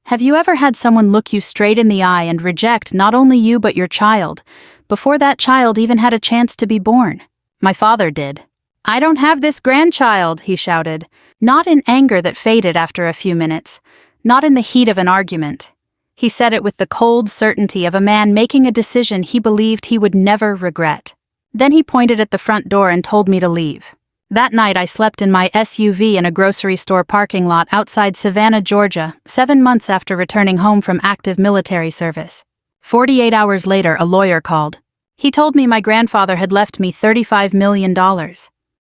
Have you ever had someone look you straight in the eye and reject not only you but your child, before that child even had a chance to be born? My father did. "I don't have this grandchild," he shouted, not in anger that faded after a few minutes, not in the heat of an argument. He said it with the cold certainty of a man making a decision he believed he would never regret. Then he pointed at the front door and told me to leave. That night I slept in my SUV in a grocery store parking lot outside Savannah, Georgia, 7 months after returning home from active military service. 48 hours later, a lawyer called. He told me my grandfather had left me $35 million.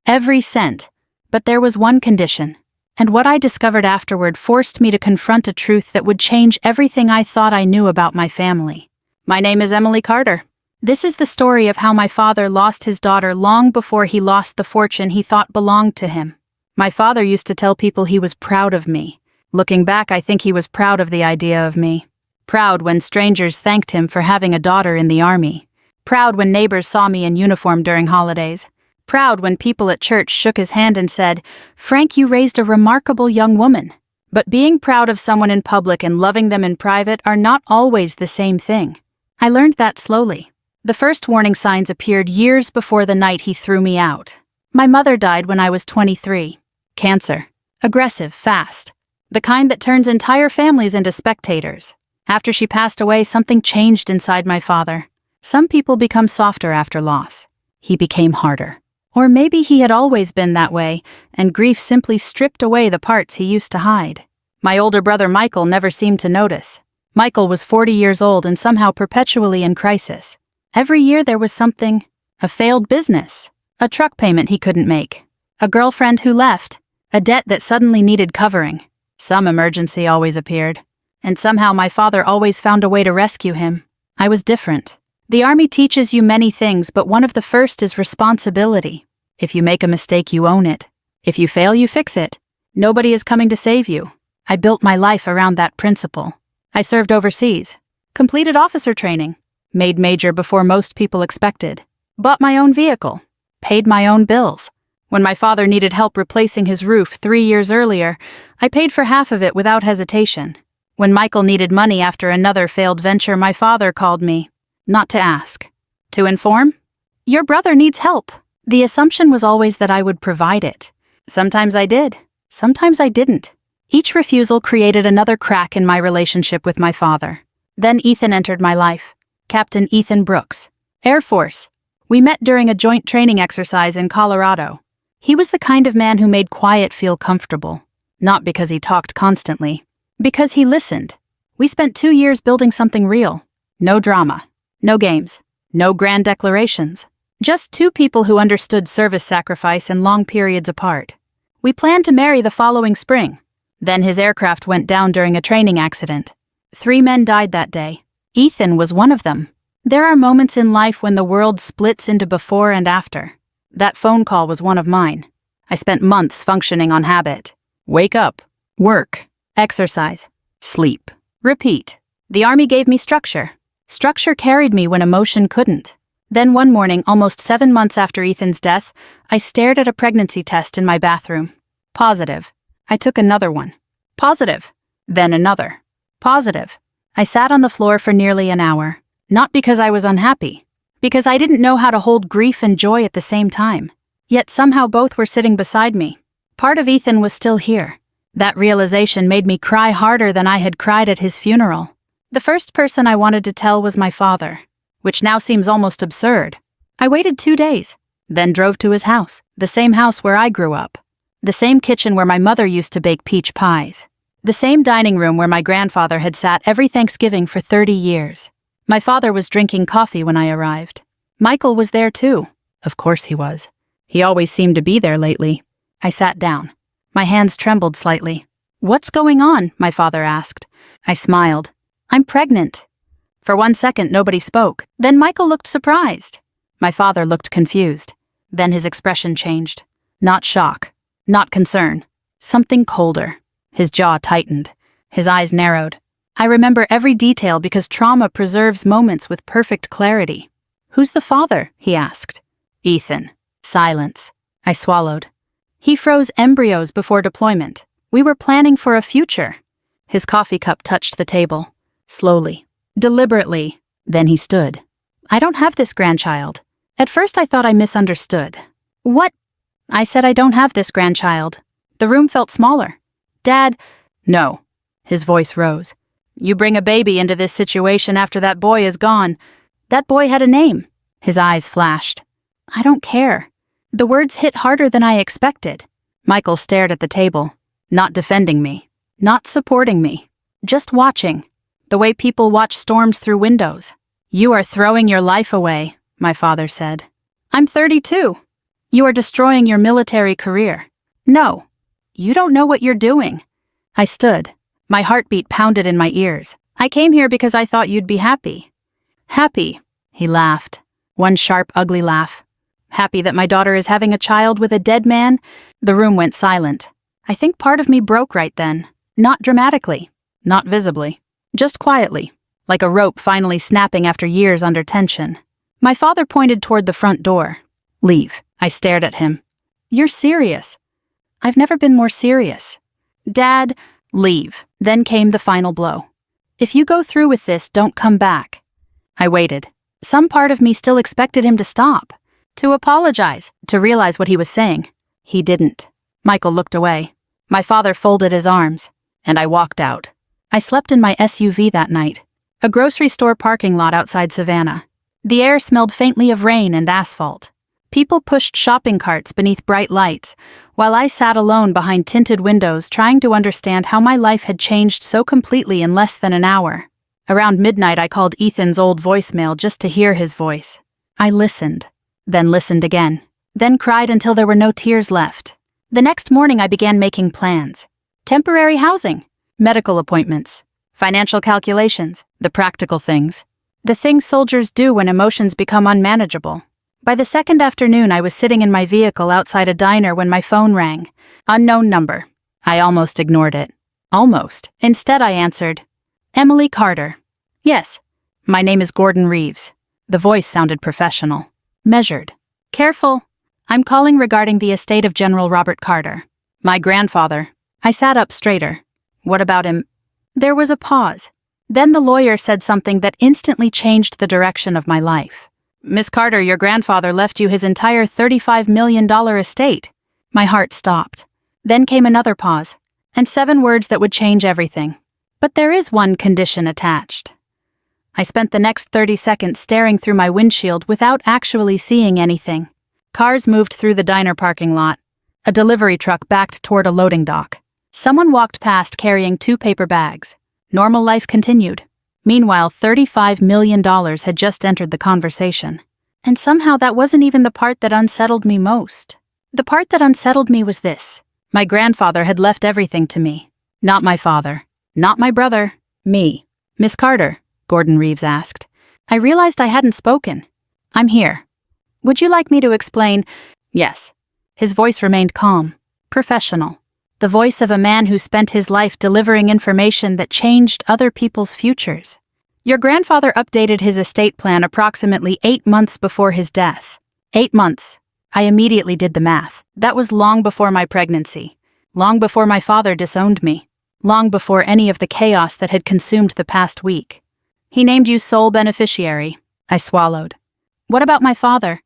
Every cent. But there was one condition. And what I discovered afterward forced me to confront a truth that would change everything I thought I knew about my family. My name is Emily Carter. This is the story of how my father lost his daughter long before he lost the fortune he thought belonged to him. My father used to tell people he was proud of me. Looking back, I think he was proud of the idea of me. Proud when strangers thanked him for having a daughter in the army. Proud when neighbors saw me in uniform during holidays. Proud when people at church shook his hand and said, "Frank, you raised a remarkable young woman." But being proud of someone in public and loving them in private are not always the same thing. I learned that slowly. The first warning signs appeared years before the night he threw me out. My mother died when I was 23. Cancer. Aggressive, fast. The kind that turns entire families into spectators. After she passed away, something changed inside my father. Some people become softer after loss. He became harder. Or maybe he had always been that way, and grief simply stripped away the parts he used to hide. My older brother Michael never seemed to notice. Michael was 40 years old and somehow perpetually in crisis. Every year there was something. A failed business. A truck payment he couldn't make. A girlfriend who left. A debt that suddenly needed covering. Some emergency always appeared. And somehow my father always found a way to rescue him. I was different. The Army teaches you many things, but one of the first is responsibility. If you make a mistake, you own it. If you fail, you fix it. Nobody is coming to save you. I built my life around that principle. I served overseas. Completed officer training. Made major before most people expected. Bought my own vehicle. Paid my own bills. When my father needed help replacing his roof 3 years earlier, I paid for half of it without hesitation. When Michael needed money after another failed venture, my father called me. Not to ask. To inform? Your brother needs help. The assumption was always that I would provide it. Sometimes I did. Sometimes I didn't. Each refusal created another crack in my relationship with my father. Then Ethan entered my life. Captain Ethan Brooks. Air Force. We met during a joint training exercise in Colorado. He was the kind of man who made quiet feel comfortable. Not because he talked constantly. Because he listened. We spent 2 years building something real. No drama. No games. No grand declarations. Just two people who understood service sacrifice and long periods apart. We planned to marry the following spring. Then his aircraft went down during a training accident. 3 men died that day. Ethan was one of them. There are moments in life when the world splits into before and after. That phone call was one of mine. I spent months functioning on habit. Wake up. Work. Exercise. Sleep. Repeat. The Army gave me structure. Structure carried me when emotion couldn't. Then one morning, almost 7 months after Ethan's death, I stared at a pregnancy test in my bathroom. Positive. I took another one. Positive. Then another. Positive. I sat on the floor for nearly an hour. Not because I was unhappy. Because I didn't know how to hold grief and joy at the same time. Yet somehow both were sitting beside me. Part of Ethan was still here. That realization made me cry harder than I had cried at his funeral. The first person I wanted to tell was my father, which now seems almost absurd. I waited 2 days, then drove to his house, the same house where I grew up. The same kitchen where my mother used to bake peach pies. The same dining room where my grandfather had sat every Thanksgiving for 30 years. My father was drinking coffee when I arrived. Michael was there too. Of course he was. He always seemed to be there lately. I sat down. My hands trembled slightly. "What's going on?" my father asked. I smiled. "I'm pregnant." For 1 second, nobody spoke. Then Michael looked surprised. My father looked confused. Then his expression changed. Not shock. Not concern. Something colder. His jaw tightened. His eyes narrowed. I remember every detail because trauma preserves moments with perfect clarity. "Who's the father?" he asked. "Ethan." Silence. I swallowed. "He froze embryos before deployment. We were planning for a future." His coffee cup touched the table. Slowly. Deliberately. Then he stood. I don't have this grandchild. At first I thought I misunderstood. What? I said I don't have this grandchild. The room felt smaller. Dad. No. His voice rose. You bring a baby into this situation after that boy is gone. That boy had a name. His eyes flashed. I don't care. The words hit harder than I expected. Michael stared at the table, not defending me, not supporting me, just watching, the way people watch storms through windows. You are throwing your life away, my father said. I'm 32. You are destroying your military career. No, you don't know what you're doing. I stood. My heartbeat pounded in my ears. I came here because I thought you'd be happy. Happy, he laughed. One sharp, ugly laugh. Happy that my daughter is having a child with a dead man? The room went silent. I think part of me broke right then. Not dramatically. Not visibly. Just quietly. Like a rope finally snapping after years under tension. My father pointed toward the front door. Leave. I stared at him. You're serious. I've never been more serious. Dad, leave. Then came the final blow. If you go through with this, don't come back. I waited. Some part of me still expected him to stop. To apologize, to realize what he was saying. He didn't. Michael looked away. My father folded his arms, and I walked out. I slept in my SUV that night. A grocery store parking lot outside Savannah. The air smelled faintly of rain and asphalt. People pushed shopping carts beneath bright lights, while I sat alone behind tinted windows trying to understand how my life had changed so completely in less than an hour. Around midnight I called Ethan's old voicemail just to hear his voice. I listened, then listened again, then cried until there were no tears left. The next morning I began making plans. Temporary housing, medical appointments, financial calculations, the practical things. The things soldiers do when emotions become unmanageable. By the second afternoon I was sitting in my vehicle outside a diner when my phone rang. Unknown number. I almost ignored it. Almost. Instead I answered, Emily Carter. Yes. My name is Gordon Reeves. The voice sounded professional. Measured. Careful. I'm calling regarding the estate of General Robert Carter. My grandfather. I sat up straighter. What about him? There was a pause. Then the lawyer said something that instantly changed the direction of my life. Miss Carter, your grandfather left you his entire $35 million estate. My heart stopped. Then came another pause, and 7 words that would change everything. But there is one condition attached. I spent the next 30 seconds staring through my windshield without actually seeing anything. Cars moved through the diner parking lot. A delivery truck backed toward a loading dock. Someone walked past carrying 2 paper bags. Normal life continued. Meanwhile, $35 million had just entered the conversation. And somehow that wasn't even the part that unsettled me most. The part that unsettled me was this. My grandfather had left everything to me. Not my father. Not my brother. Me. Miss Carter, Gordon Reeves asked. I realized I hadn't spoken. I'm here. Would you like me to explain? Yes. His voice remained calm. Professional. The voice of a man who spent his life delivering information that changed other people's futures. Your grandfather updated his estate plan approximately 8 months before his death. 8 months. I immediately did the math. That was long before my pregnancy. Long before my father disowned me. Long before any of the chaos that had consumed the past week. He named you sole beneficiary. I swallowed. What about my father?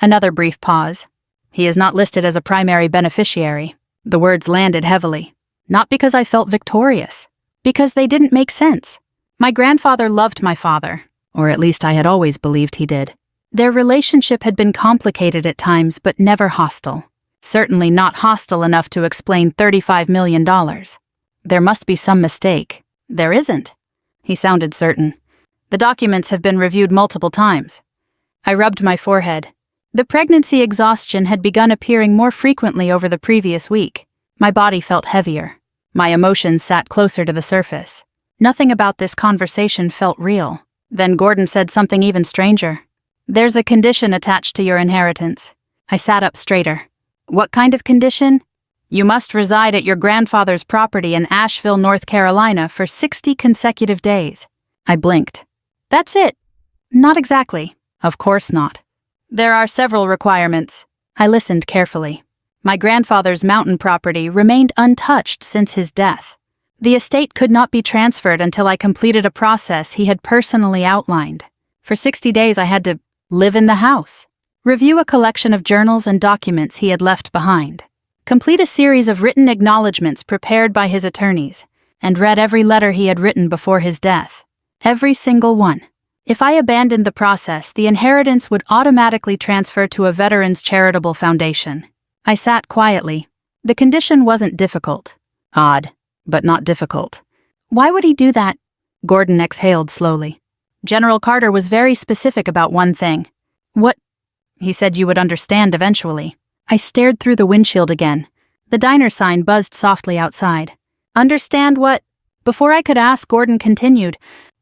Another brief pause. He is not listed as a primary beneficiary. The words landed heavily. Not because I felt victorious. Because they didn't make sense. My grandfather loved my father, or at least I had always believed he did. Their relationship had been complicated at times, but never hostile. Certainly not hostile enough to explain $35 million. There must be some mistake. There isn't. He sounded certain. The documents have been reviewed multiple times. I rubbed my forehead. The pregnancy exhaustion had begun appearing more frequently over the previous week. My body felt heavier. My emotions sat closer to the surface. Nothing about this conversation felt real. Then Gordon said something even stranger. There's a condition attached to your inheritance. I sat up straighter. What kind of condition? You must reside at your grandfather's property in Asheville, North Carolina for 60 consecutive days. I blinked. That's it. Not exactly. Of course not. There are several requirements. I listened carefully. My grandfather's mountain property remained untouched since his death. The estate could not be transferred until I completed a process he had personally outlined. For 60 days I had to live in the house, review a collection of journals and documents he had left behind, complete a series of written acknowledgments prepared by his attorneys, and read every letter he had written before his death. Every single one. If I abandoned the process, the inheritance would automatically transfer to a veterans' charitable foundation. I sat quietly. The condition wasn't difficult. Odd, but not difficult. Why would he do that? Gordon exhaled slowly. General Carter was very specific about one thing. What? He said you would understand eventually. I stared through the windshield again. The diner sign buzzed softly outside. Understand what? Before I could ask, Gordon continued.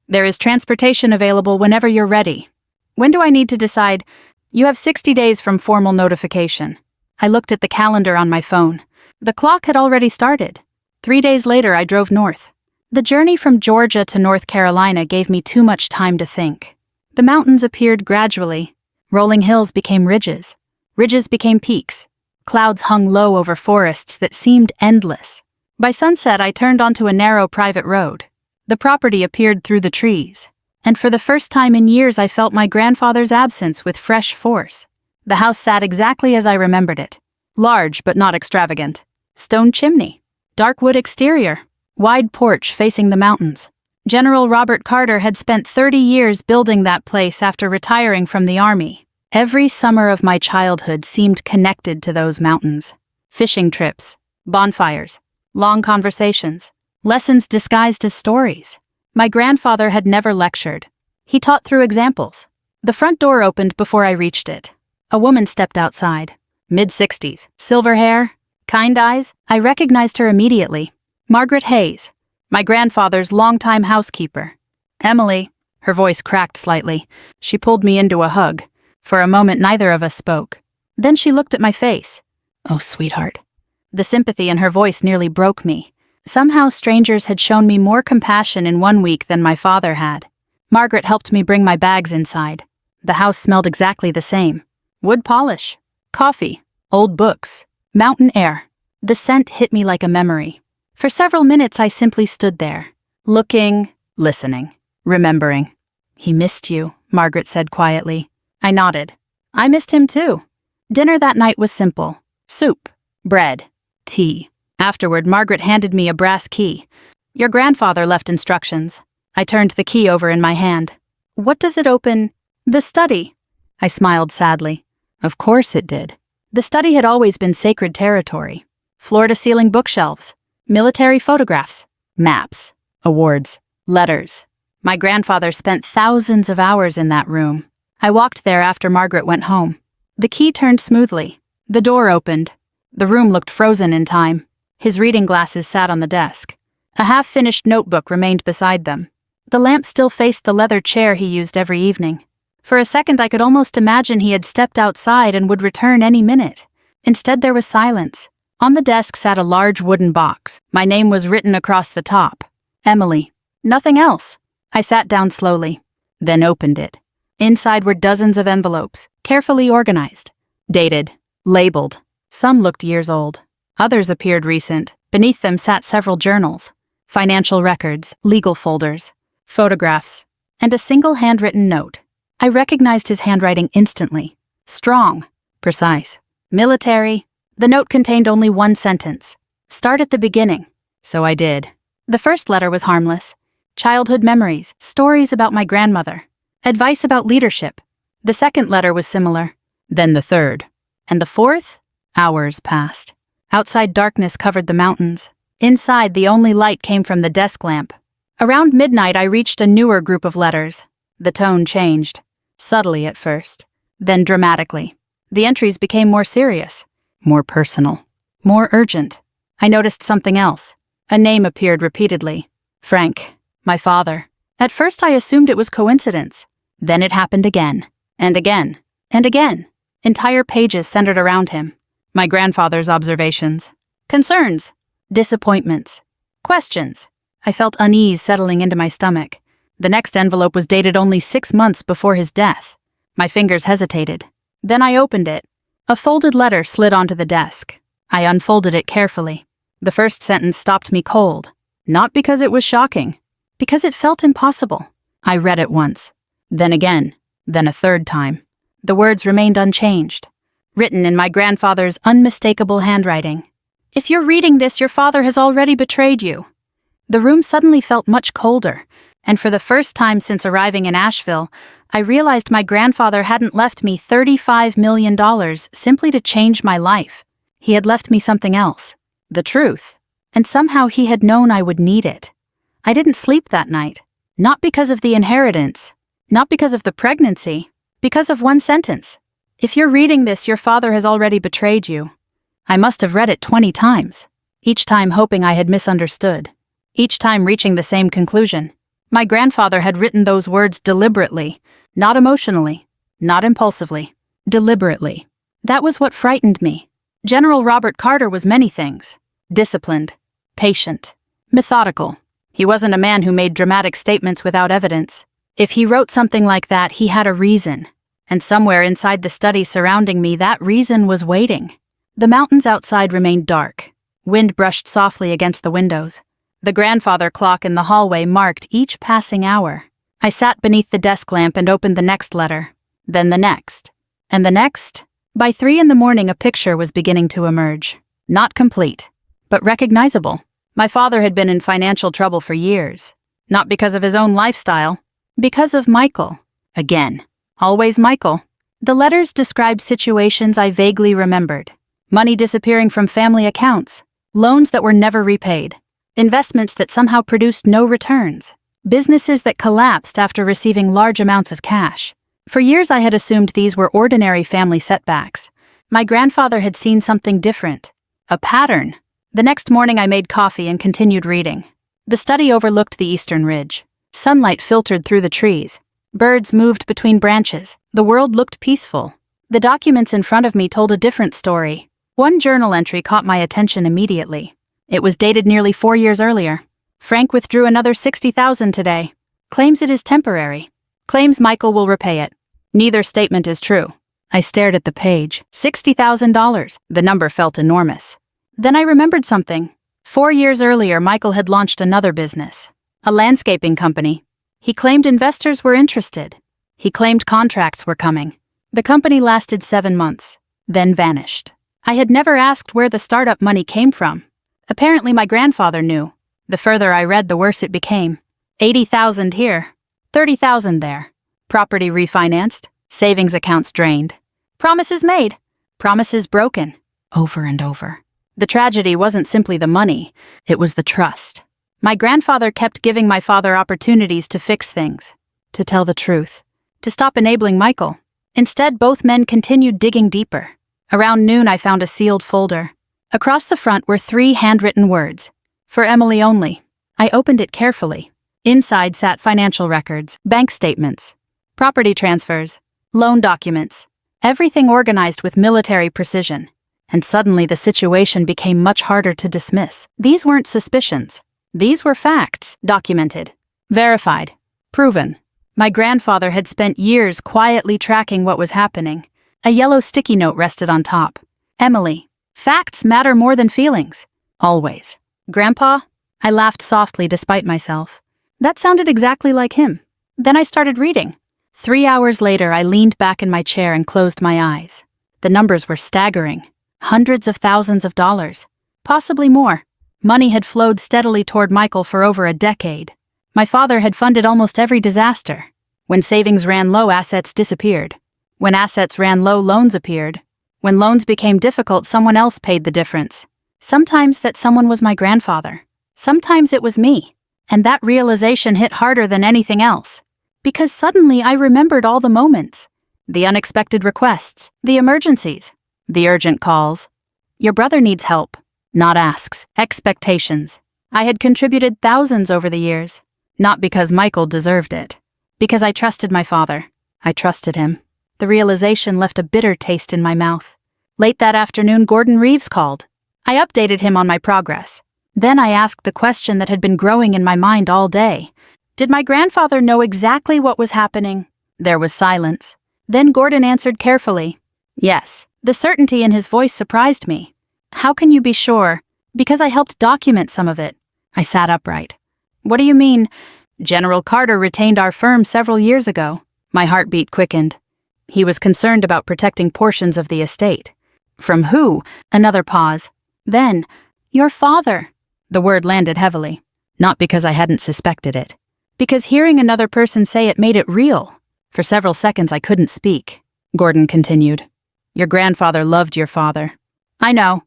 There is transportation available whenever you're ready. When do I need to decide? You have 60 days from formal notification. I looked at the calendar on my phone. The clock had already started. 3 days later, I drove north. The journey from Georgia to North Carolina gave me too much time to think. The mountains appeared gradually. Rolling hills became ridges. Ridges became peaks. Clouds hung low over forests that seemed endless. By sunset, I turned onto a narrow private road. The property appeared through the trees, and for the first time in years I felt my grandfather's absence with fresh force. The house sat exactly as I remembered it. Large but not extravagant. Stone chimney. Dark wood exterior. Wide porch facing the mountains. General Robert Carter had spent 30 years building that place after retiring from the army. Every summer of my childhood seemed connected to those mountains. Fishing trips, bonfires, long conversations, lessons disguised as stories. My grandfather had never lectured. He taught through examples. The front door opened before I reached it. A woman stepped outside. Mid-60s, silver hair, kind eyes. I recognized her immediately. Margaret Hayes, my grandfather's longtime housekeeper. Emily, her voice cracked slightly. She pulled me into a hug. For a moment, neither of us spoke. Then she looked at my face. Oh, sweetheart. The sympathy in her voice nearly broke me. Somehow strangers had shown me more compassion in 1 week than my father had. Margaret helped me bring my bags inside. The house smelled exactly the same. Wood polish, coffee, old books, mountain air. The scent hit me like a memory. For several minutes I simply stood there, looking, listening, remembering. He missed you, Margaret said quietly. I nodded. I missed him too. Dinner that night was simple. Soup, bread, tea. Afterward, Margaret handed me a brass key. Your grandfather left instructions. I turned the key over in my hand. What does it open? The study. I smiled sadly. Of course it did. The study had always been sacred territory. Floor-to-ceiling bookshelves. Military photographs, maps, awards, letters. My grandfather spent thousands of hours in that room. I walked there after Margaret went home. The key turned smoothly. The door opened. The room looked frozen in time. His reading glasses sat on the desk. A half-finished notebook remained beside them. The lamp still faced the leather chair he used every evening. For a second I could almost imagine he had stepped outside and would return any minute. Instead there was silence. On the desk sat a large wooden box. My name was written across the top. Emily. Nothing else. I sat down slowly, then opened it. Inside were dozens of envelopes, carefully organized, dated, labeled. Some looked years old. Others appeared recent. Beneath them sat several journals, financial records, legal folders, photographs, and a single handwritten note. I recognized his handwriting instantly. Strong, precise, military. The note contained only one sentence. Start at the beginning. So I did. The first letter was harmless. Childhood memories, stories about my grandmother, advice about leadership. The second letter was similar. Then the third. And the fourth? Hours passed. Outside darkness covered the mountains. Inside, the only light came from the desk lamp. Around midnight, I reached a newer group of letters. The tone changed. Subtly at first. Then dramatically. The entries became more serious. More personal. More urgent. I noticed something else. A name appeared repeatedly. Frank. My father. At first I assumed it was coincidence. Then it happened again. And again. And again. Entire pages centered around him. My grandfather's observations. Concerns. Disappointments. Questions. I felt unease settling into my stomach. The next envelope was dated only 6 months before his death. My fingers hesitated. Then I opened it. A folded letter slid onto the desk. I unfolded it carefully. The first sentence stopped me cold. Not because it was shocking, because it felt impossible. I read it once, then again, then a third time. The words remained unchanged, written in my grandfather's unmistakable handwriting. If you're reading this, your father has already betrayed you. The room suddenly felt much colder, and for the first time since arriving in Asheville, I realized my grandfather hadn't left me $35 million simply to change my life. He had left me something else, the truth, and somehow he had known I would need it. I didn't sleep that night, not because of the inheritance, not because of the pregnancy, because of one sentence. If you're reading this, your father has already betrayed you. I must have read it 20 times, each time hoping I had misunderstood, each time reaching the same conclusion. My grandfather had written those words deliberately, not emotionally, not impulsively, deliberately. That was what frightened me. General Robert Carter was many things: disciplined, patient, methodical. He wasn't a man who made dramatic statements without evidence. If he wrote something like that, he had a reason. And somewhere inside the study surrounding me, that reason was waiting. The mountains outside remained dark. Wind brushed softly against the windows. The grandfather clock in the hallway marked each passing hour. I sat beneath the desk lamp and opened the next letter, then the next, and the next. By 3 a.m, a picture was beginning to emerge. Not complete, but recognizable. My father had been in financial trouble for years. Not because of his own lifestyle, because of Michael. Again, always Michael. The letters described situations I vaguely remembered. Money disappearing from family accounts, loans that were never repaid, investments that somehow produced no returns, businesses that collapsed after receiving large amounts of cash. For years I had assumed these were ordinary family setbacks. My grandfather had seen something different, a pattern. The next morning I made coffee and continued reading. The study overlooked the eastern ridge. Sunlight filtered through the trees. Birds moved between branches. The world looked peaceful. The documents in front of me told a different story. One journal entry caught my attention immediately. It was dated nearly 4 years earlier. Frank withdrew another $60,000 today. Claims it is temporary. Claims Michael will repay it. Neither statement is true. I stared at the page. $60,000. The number felt enormous. Then I remembered something. 4 years earlier, Michael had launched another business, a landscaping company. He claimed investors were interested. He claimed contracts were coming. The company lasted 7 months, then vanished. I had never asked where the startup money came from. Apparently my grandfather knew. The further I read, the worse it became. $80,000 here, $30,000 there. Property refinanced, savings accounts drained. Promises made, promises broken, over and over. The tragedy wasn't simply the money, it was the trust. My grandfather kept giving my father opportunities to fix things, to tell the truth, to stop enabling Michael. Instead, both men continued digging deeper. Around noon, I found a sealed folder. Across the front were 3 handwritten words. For Emily only. I opened it carefully. Inside sat financial records, bank statements, property transfers, loan documents, everything organized with military precision. And suddenly the situation became much harder to dismiss. These weren't suspicions. These were facts, documented, verified, proven. My grandfather had spent years quietly tracking what was happening. A yellow sticky note rested on top. Emily, facts matter more than feelings. Always. Grandpa? I laughed softly despite myself. That sounded exactly like him. Then I started reading. 3 hours later, I leaned back in my chair and closed my eyes. The numbers were staggering. Hundreds of thousands of dollars. Possibly more. Money had flowed steadily toward Michael for over a decade. My father had funded almost every disaster. When savings ran low, assets disappeared. When assets ran low, loans appeared. When loans became difficult, someone else paid the difference. Sometimes that someone was my grandfather. Sometimes it was me. And that realization hit harder than anything else. Because suddenly I remembered all the moments. The unexpected requests, the emergencies, the urgent calls. Your brother needs help. Not asks, expectations. I had contributed thousands over the years. Not because Michael deserved it. Because I trusted my father. I trusted him. The realization left a bitter taste in my mouth. Late that afternoon, Gordon Reeves called. I updated him on my progress. Then I asked the question that had been growing in my mind all day. Did my grandfather know exactly what was happening? There was silence. Then Gordon answered carefully. Yes. The certainty in his voice surprised me. How can you be sure? Because I helped document some of it. I sat upright. What do you mean? General Carter retained our firm several years ago. My heartbeat quickened. He was concerned about protecting portions of the estate. From who? Another pause. Then, your father. The word landed heavily. Not because I hadn't suspected it. Because hearing another person say it made it real. For several seconds I couldn't speak. Gordon continued. Your grandfather loved your father. I know.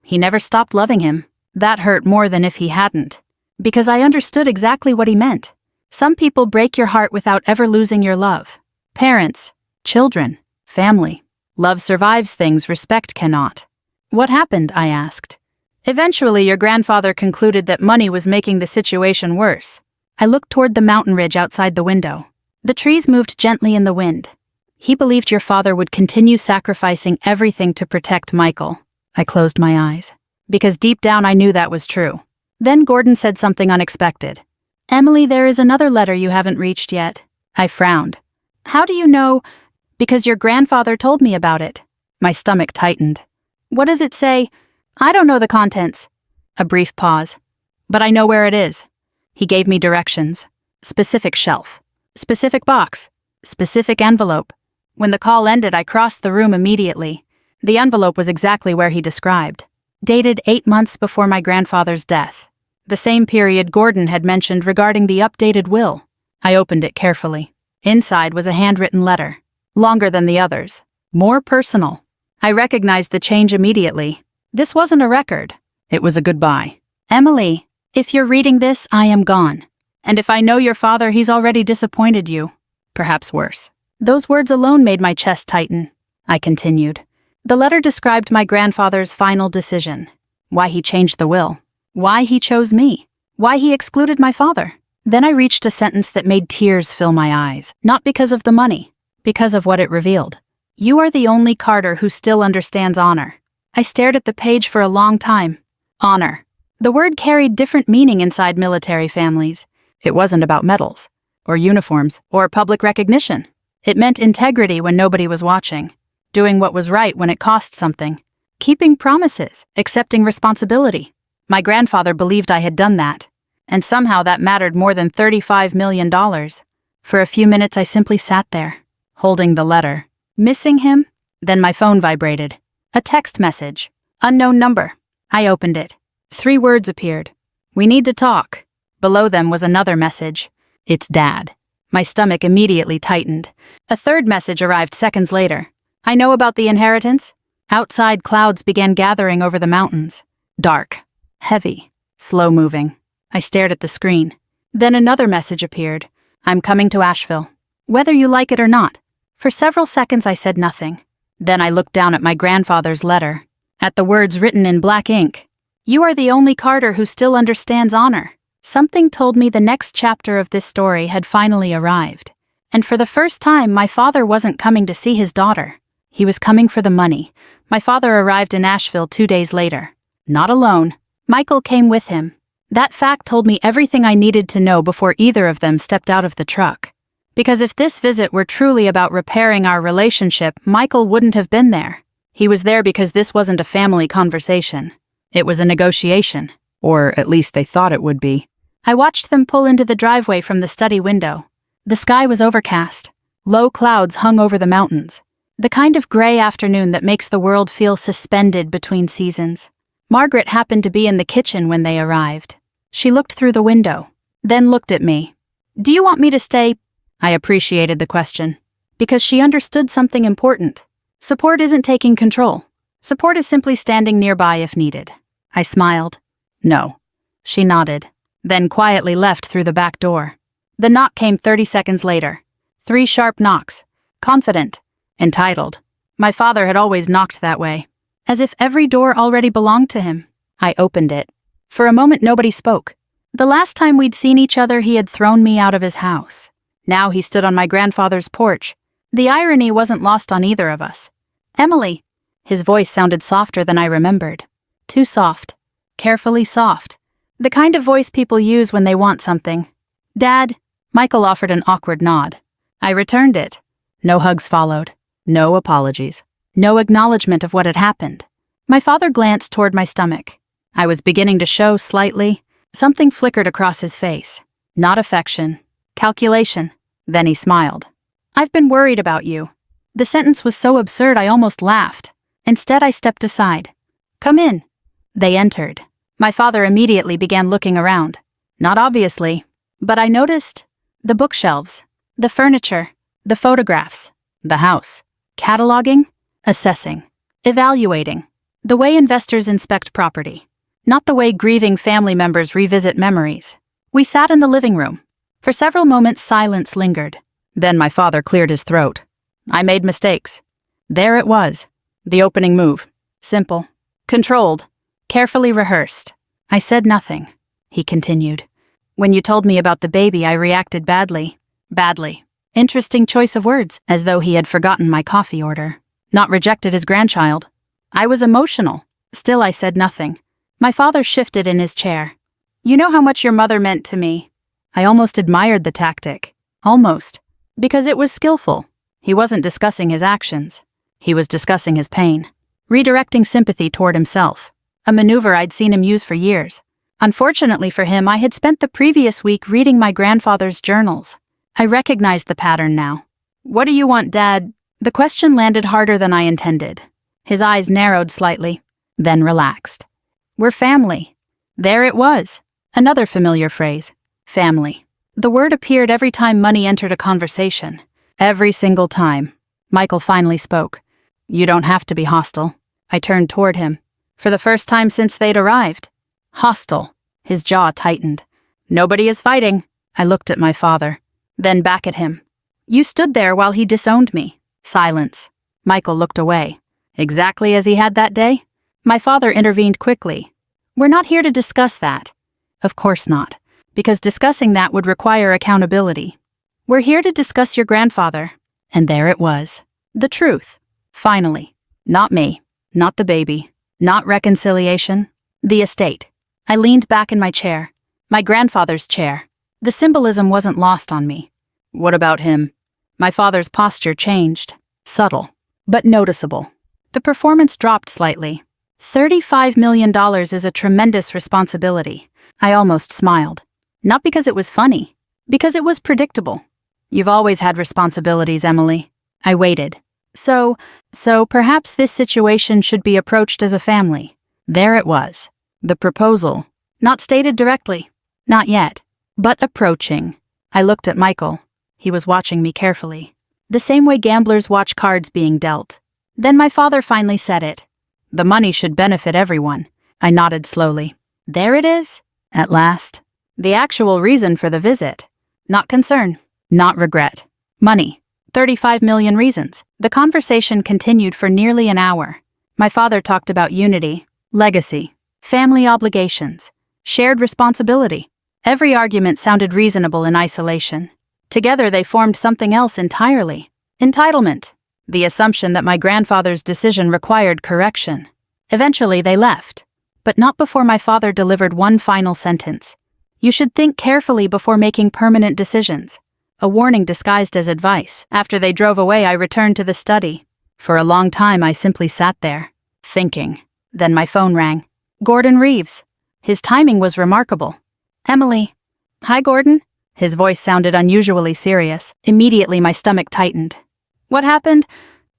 He never stopped loving him. That hurt more than if he hadn't. Because I understood exactly what he meant. Some people break your heart without ever losing your love. Parents, children, family. Love survives things respect cannot. What happened? I asked. Eventually, your grandfather concluded that money was making the situation worse. I looked toward the mountain ridge outside the window. The trees moved gently in the wind. He believed your father would continue sacrificing everything to protect Michael. I closed my eyes. Because deep down I knew that was true. Then Gordon said something unexpected. Emily, there is another letter you haven't reached yet. I frowned. How do you know? Because your grandfather told me about it. My stomach tightened. What does it say? I don't know the contents. A brief pause. But I know where it is. He gave me directions. Specific shelf. Specific box. Specific envelope. When the call ended, I crossed the room immediately. The envelope was exactly where he described. Dated 8 months before my grandfather's death. The same period Gordon had mentioned regarding the updated will. I opened it carefully. Inside was a handwritten letter. Longer than the others. More personal. I recognized the change immediately. This wasn't a record. It was a goodbye. Emily, if you're reading this, I am gone. And if I know your father, he's already disappointed you. Perhaps worse. Those words alone made my chest tighten. I continued. The letter described my grandfather's final decision. Why he changed the will. Why he chose me. Why he excluded my father. Then I reached a sentence that made tears fill my eyes. Not because of the money. Because of what it revealed. You are the only Carter who still understands honor. I stared at the page for a long time. Honor. The word carried different meaning inside military families. It wasn't about medals, or uniforms, or public recognition. It meant integrity when nobody was watching. Doing what was right when it cost something. Keeping promises, accepting responsibility. My grandfather believed I had done that. And somehow that mattered more than $35 million. For a few minutes I simply sat there, holding the letter. Missing him? Then my phone vibrated. A text message. Unknown number. I opened it. 3 words appeared. We need to talk. Below them was another message. It's Dad. My stomach immediately tightened. A third message arrived seconds later. I know about the inheritance. Outside clouds began gathering over the mountains. Dark. Heavy. Slow-moving. I stared at the screen. Then another message appeared. I'm coming to Asheville. Whether you like it or not. For several seconds I said nothing. Then I looked down at my grandfather's letter. At the words written in black ink. You are the only Carter who still understands honor. Something told me the next chapter of this story had finally arrived. And for the first time, my father wasn't coming to see his daughter. He was coming for the money. My father arrived in Asheville 2 days later. Not alone. Michael came with him. That fact told me everything I needed to know before either of them stepped out of the truck. Because if this visit were truly about repairing our relationship, Michael wouldn't have been there. He was there because this wasn't a family conversation. It was a negotiation. Or at least they thought it would be. I watched them pull into the driveway from the study window. The sky was overcast. Low clouds hung over the mountains. The kind of gray afternoon that makes the world feel suspended between seasons. Margaret happened to be in the kitchen when they arrived. She looked through the window, then looked at me. Do you want me to stay? I appreciated the question. Because she understood something important. Support isn't taking control. Support is simply standing nearby if needed. I smiled. No. She nodded, then quietly left through the back door. The knock came 30 seconds later. 3 sharp knocks. Confident. Entitled. My father had always knocked that way. As if every door already belonged to him. I opened it. For a moment nobody spoke. The last time we'd seen each other he had thrown me out of his house. Now he stood on my grandfather's porch. The irony wasn't lost on either of us. Emily. His voice sounded softer than I remembered. Too soft. Carefully soft. The kind of voice people use when they want something. Dad. Michael offered an awkward nod. I returned it. No hugs followed. No apologies. No acknowledgement of what had happened. My father glanced toward my stomach. I was beginning to show slightly. Something flickered across his face. Not affection. Calculation. Then he smiled. "I've been worried about you." The sentence was so absurd I almost laughed. Instead, I stepped aside. "Come in." They entered. My father immediately began looking around. Not obviously, but I noticed the bookshelves, the furniture, the photographs, the house. Cataloging, assessing, evaluating. The way investors inspect property. Not the way grieving family members revisit memories. We sat in the living room. For several moments, silence lingered. Then my father cleared his throat. "I made mistakes." There it was. The opening move. Simple. Controlled. Carefully rehearsed. I said nothing. He continued. "When you told me about the baby, I reacted badly. Badly." Interesting choice of words, as though he had forgotten my coffee order. Not rejected his grandchild. I was emotional. Still, I said nothing. My father shifted in his chair. "You know how much your mother meant to me." I almost admired the tactic. Almost. Because it was skillful. He wasn't discussing his actions. He was discussing his pain. Redirecting sympathy toward himself. A maneuver I'd seen him use for years. Unfortunately for him, I had spent the previous week reading my grandfather's journals. I recognized the pattern now. "What do you want, Dad?" The question landed harder than I intended. His eyes narrowed slightly, then relaxed. "We're family." There it was. Another familiar phrase. Family. The word appeared every time money entered a conversation. Every single time. Michael finally spoke. "You don't have to be hostile." I turned toward him. For the first time since they'd arrived. Hostile. His jaw tightened. "Nobody is fighting." I looked at my father. Then back at him. "You stood there while he disowned me." Silence. Michael looked away. Exactly as he had that day? My father intervened quickly. "We're not here to discuss that." Of course not. Because discussing that would require accountability. "We're here to discuss your grandfather." And there it was. The truth. Finally. Not me. Not the baby. Not reconciliation. The estate. I leaned back in my chair. My grandfather's chair. The symbolism wasn't lost on me. "What about him?" My father's posture changed. Subtle. But noticeable. The performance dropped slightly. $35 million is a tremendous responsibility. I almost smiled. Not because it was funny. Because it was predictable. "You've always had responsibilities, Emily." I waited. So perhaps this situation should be approached as a family. There it was. The proposal. Not stated directly. Not yet. But approaching. I looked at Michael. He was watching me carefully. The same way gamblers watch cards being dealt. Then my father finally said it. "The money should benefit everyone." I nodded slowly. There it is. At last. The actual reason for the visit. Not concern. Not regret. Money. 35 million reasons. The conversation continued for nearly an hour. My father talked about unity, legacy, family obligations, shared responsibility. Every argument sounded reasonable in isolation. Together they formed something else entirely. Entitlement. The assumption that my grandfather's decision required correction. Eventually they left. But not before my father delivered one final sentence. "You should think carefully before making permanent decisions." A warning disguised as advice. After they drove away, I returned to the study. For a long time, I simply sat there, thinking. Then my phone rang. Gordon Reeves. His timing was remarkable. "Emily." "Hi, Gordon." His voice sounded unusually serious. Immediately, my stomach tightened. "What happened?"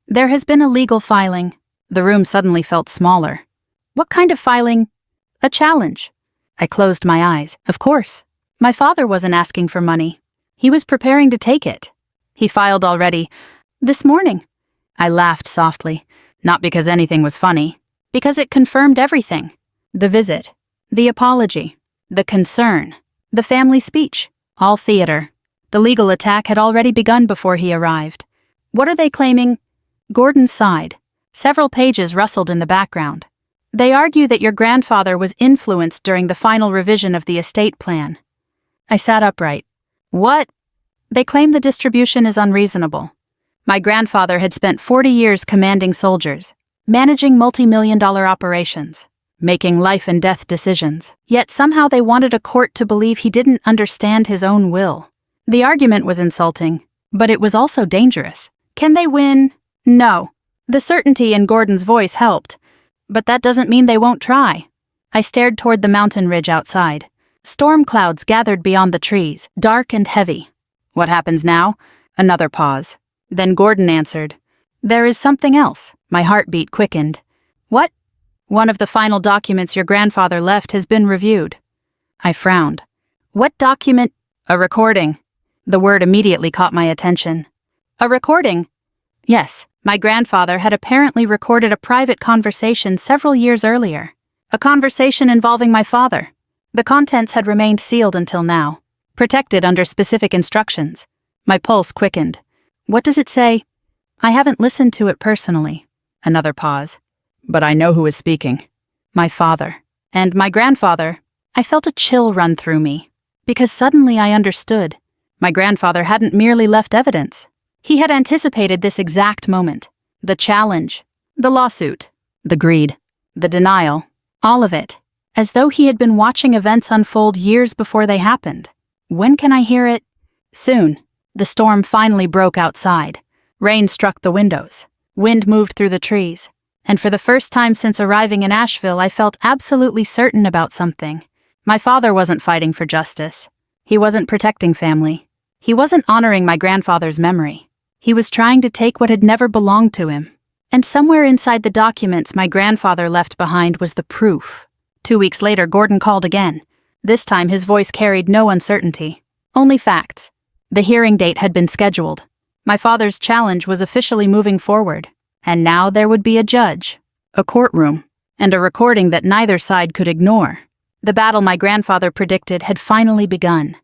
"There has been a legal filing." The room suddenly felt smaller. "What kind of filing?" "A challenge." I closed my eyes. Of course. My father wasn't asking for money. He was preparing to take it. "He filed already." "This morning." I laughed softly, not because anything was funny, because it confirmed everything. The visit, the apology, the concern, the family speech, all theater. The legal attack had already begun before he arrived. "What are they claiming?" Gordon sighed. Several pages rustled in the background. "They argue that your grandfather was influenced during the final revision of the estate plan." I sat upright. "What?" "They claim the distribution is unreasonable. My grandfather had spent 40 years commanding soldiers, managing multi-million-dollar operations, making life and death decisions. Yet somehow they wanted a court to believe he didn't understand his own will. The argument was insulting, but it was also dangerous. Can they win? No. The certainty in Gordon's voice helped. But that doesn't mean they won't try. I stared toward the mountain ridge outside. Storm clouds gathered beyond the trees, dark and heavy. What happens now? Another pause. Then Gordon answered. There is something else. My heartbeat quickened. What? One of the final documents your grandfather left has been reviewed. I frowned. What document? A recording. The word immediately caught my attention. A recording? Yes, my grandfather had apparently recorded a private conversation several years earlier. A conversation involving my father. The contents had remained sealed until now, protected under specific instructions. My pulse quickened. What does it say? I haven't listened to it personally. Another pause. But I know who is speaking. My father. And my grandfather. I felt a chill run through me. Because suddenly I understood. My grandfather hadn't merely left evidence. He had anticipated this exact moment. The challenge. The lawsuit. The greed. The denial. All of it. As though he had been watching events unfold years before they happened. When can I hear it? Soon. The storm finally broke outside. Rain struck the windows. Wind moved through the trees. And for the first time since arriving in Asheville, I felt absolutely certain about something. My father wasn't fighting for justice. He wasn't protecting family. He wasn't honoring my grandfather's memory. He was trying to take what had never belonged to him. And somewhere inside the documents my grandfather left behind was the proof. 2 weeks later, Gordon called again. This time his voice carried no uncertainty. Only facts. The hearing date had been scheduled. My father's challenge was officially moving forward. And now there would be a judge, a courtroom, and a recording that neither side could ignore. The battle my grandfather predicted had finally begun.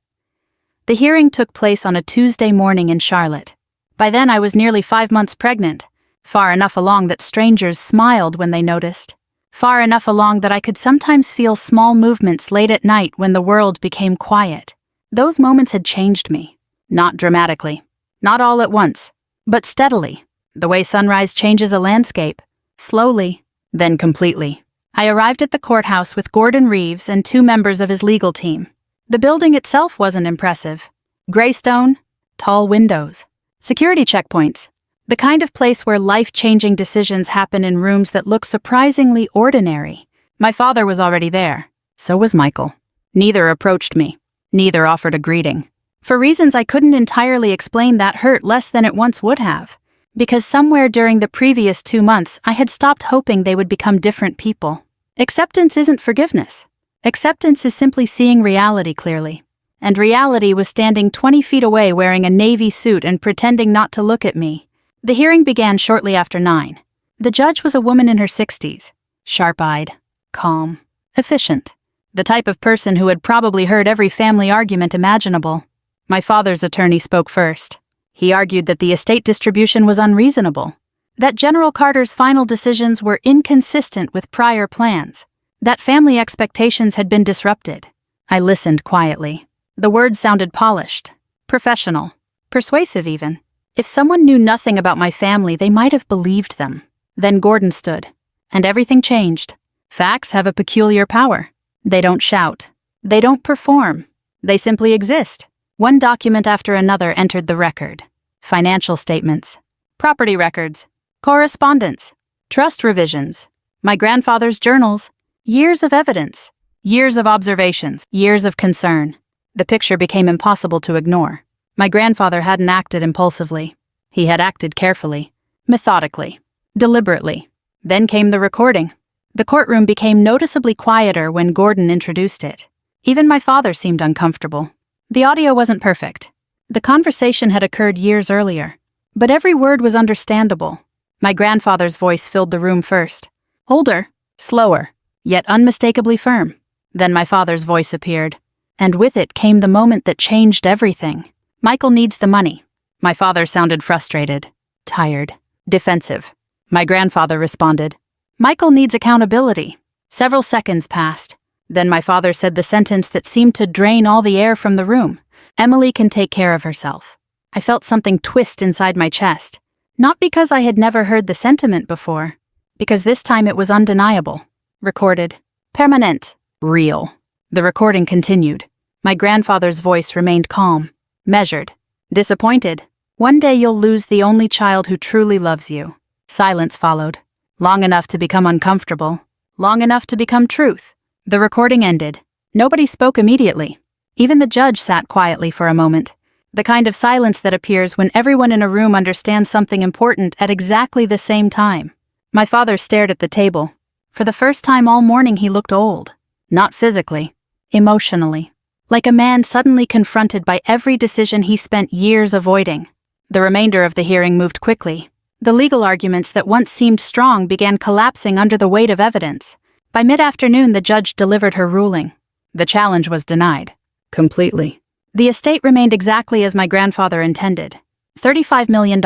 The hearing took place on a Tuesday morning in Charlotte. By then I was nearly 5 months pregnant, far enough along that strangers smiled when they noticed. Far enough along that I could sometimes feel small movements late at night when the world became quiet. Those moments had changed me. Not dramatically. Not all at once. But steadily. The way sunrise changes a landscape. Slowly. Then completely. I arrived at the courthouse with Gordon Reeves and 2 members of his legal team. The building itself wasn't impressive. Gray stone. Tall windows. Security checkpoints. The kind of place where life-changing decisions happen in rooms that look surprisingly ordinary. My father was already there. So was Michael. Neither approached me. Neither offered a greeting. For reasons I couldn't entirely explain, that hurt less than it once would have. Because somewhere during the previous 2 months, I had stopped hoping they would become different people. Acceptance isn't forgiveness. Acceptance is simply seeing reality clearly. And reality was standing 20 feet away wearing a navy suit and pretending not to look at me. The hearing began shortly after 9. The judge was a woman in her 60s, sharp-eyed, calm, efficient, the type of person who had probably heard every family argument imaginable. My father's attorney spoke first. He argued that the estate distribution was unreasonable, that General Carter's final decisions were inconsistent with prior plans, that family expectations had been disrupted. I listened quietly. The words sounded polished, professional, persuasive even. If someone knew nothing about my family, they might have believed them. Then Gordon stood, and everything changed. Facts have a peculiar power. They don't shout. They don't perform. They simply exist. One document after another entered the record. Financial statements, property records, correspondence, trust revisions, my grandfather's journals, years of evidence, years of observations, years of concern. The picture became impossible to ignore. My grandfather hadn't acted impulsively. He had acted carefully, methodically, deliberately. Then came the recording. The courtroom became noticeably quieter when Gordon introduced it. Even my father seemed uncomfortable. The audio wasn't perfect. The conversation had occurred years earlier, but every word was understandable. My grandfather's voice filled the room first. Older, slower, yet unmistakably firm. Then my father's voice appeared, and with it came the moment that changed everything. Michael needs the money. My father sounded frustrated, tired, defensive. My grandfather responded, Michael needs accountability. Several seconds passed. Then my father said the sentence that seemed to drain all the air from the room. Emily can take care of herself. I felt something twist inside my chest. Not because I had never heard the sentiment before, because this time it was undeniable. Recorded. Permanent. Real. The recording continued. My grandfather's voice remained calm, measured, disappointed. One day you'll lose the only child who truly loves you. Silence followed. Long enough to become uncomfortable. Long enough to become truth. The recording ended. Nobody spoke immediately. Even the judge sat quietly for a moment. The kind of silence that appears when everyone in a room understands something important at exactly the same time. My father stared at the table. For the first time all morning he looked old. Not physically, emotionally. Like a man suddenly confronted by every decision he spent years avoiding. The remainder of the hearing moved quickly. The legal arguments that once seemed strong began collapsing under the weight of evidence. By mid-afternoon the judge delivered her ruling. The challenge was denied. Completely. The estate remained exactly as my grandfather intended. $35 million.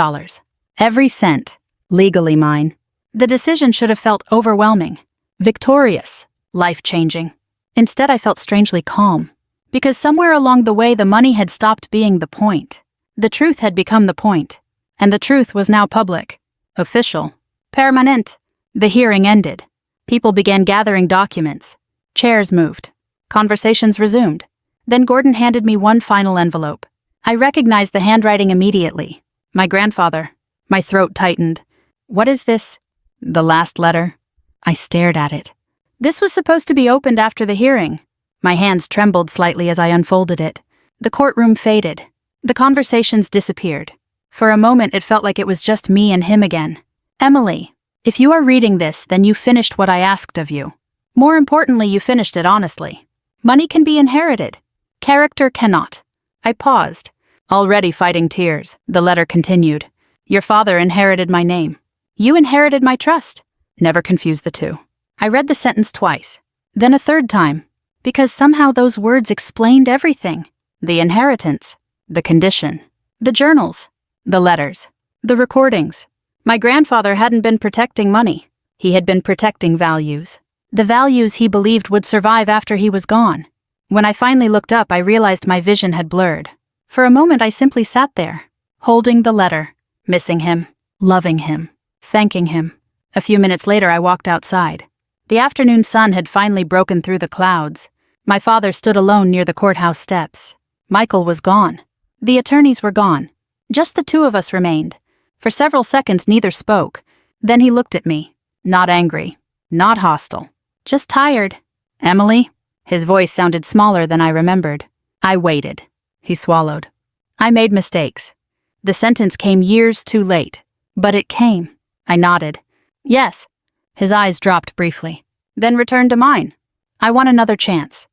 Every cent. Legally mine. The decision should have felt overwhelming. Victorious. Life-changing. Instead I felt strangely calm. Because somewhere along the way the money had stopped being the point. The truth had become the point. And the truth was now public. Official. Permanent. The hearing ended. People began gathering documents. Chairs moved. Conversations resumed. Then Gordon handed me one final envelope. I recognized the handwriting immediately. My grandfather. My throat tightened. What is this? The last letter. I stared at it. This was supposed to be opened after the hearing. My hands trembled slightly as I unfolded it. The courtroom faded. The conversations disappeared. For a moment it felt like it was just me and him again. Emily, if you are reading this, then you finished what I asked of you. More importantly, you finished it honestly. Money can be inherited. Character cannot. I paused, already fighting tears. The letter continued. Your father inherited my name. You inherited my trust. Never confuse the two. I read the sentence twice, then a third time, because somehow those words explained everything. The inheritance, the condition, the journals, the letters, the recordings. My grandfather hadn't been protecting money. He had been protecting values. The values he believed would survive after he was gone. When I finally looked up, I realized my vision had blurred. For a moment, I simply sat there, holding the letter, missing him, loving him, thanking him. A few minutes later, I walked outside. The afternoon sun had finally broken through the clouds. My father stood alone near the courthouse steps. Michael was gone. The attorneys were gone. Just the two of us remained. For several seconds, neither spoke. Then he looked at me. Not angry. Not hostile. Just tired. Emily? His voice sounded smaller than I remembered. I waited. He swallowed. I made mistakes. The sentence came years too late. But it came. I nodded. Yes. His eyes dropped briefly. Then returned to mine. I want another chance.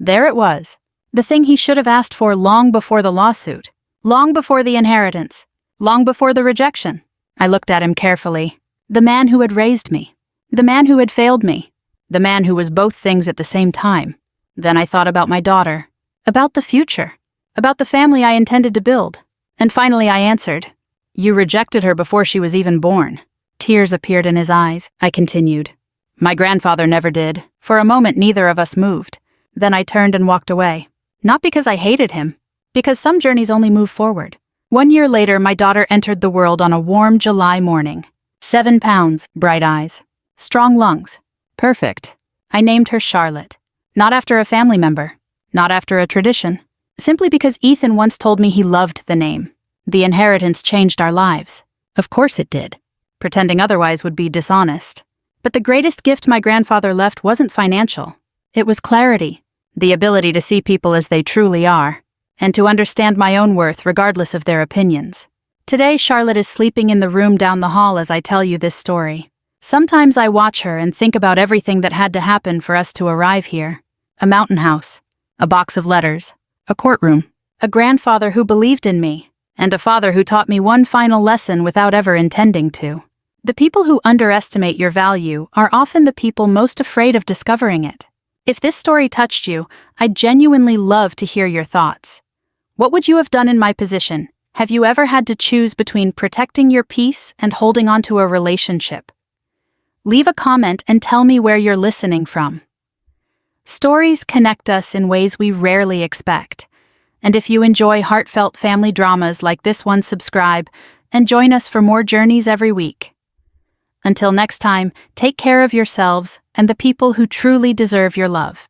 There it was. The thing he should have asked for long before the lawsuit. Long before the inheritance. Long before the rejection. I looked at him carefully. The man who had raised me. The man who had failed me. The man who was both things at the same time. Then I thought about my daughter. About the future. About the family I intended to build. And finally I answered. You rejected her before she was even born. Tears appeared in his eyes. I continued. My grandfather never did. For a moment neither of us moved. Then I turned and walked away. Not because I hated him. Because some journeys only move forward. 1 year later, my daughter entered the world on a warm July morning. 7 pounds, bright eyes. Strong lungs. Perfect. I named her Charlotte. Not after a family member. Not after a tradition. Simply because Ethan once told me he loved the name. The inheritance changed our lives. Of course it did. Pretending otherwise would be dishonest. But the greatest gift my grandfather left wasn't financial. It was clarity. The ability to see people as they truly are. And to understand my own worth regardless of their opinions. Today, Charlotte is sleeping in the room down the hall as I tell you this story. Sometimes I watch her and think about everything that had to happen for us to arrive here. A mountain house. A box of letters. A courtroom. A grandfather who believed in me. And a father who taught me one final lesson without ever intending to. The people who underestimate your value are often the people most afraid of discovering it. If this story touched you, I'd genuinely love to hear your thoughts. What would you have done in my position? Have you ever had to choose between protecting your peace and holding on to a relationship? Leave a comment and tell me where you're listening from. Stories connect us in ways we rarely expect. And if you enjoy heartfelt family dramas like this one, subscribe and join us for more journeys every week. Until next time, take care of yourselves and the people who truly deserve your love.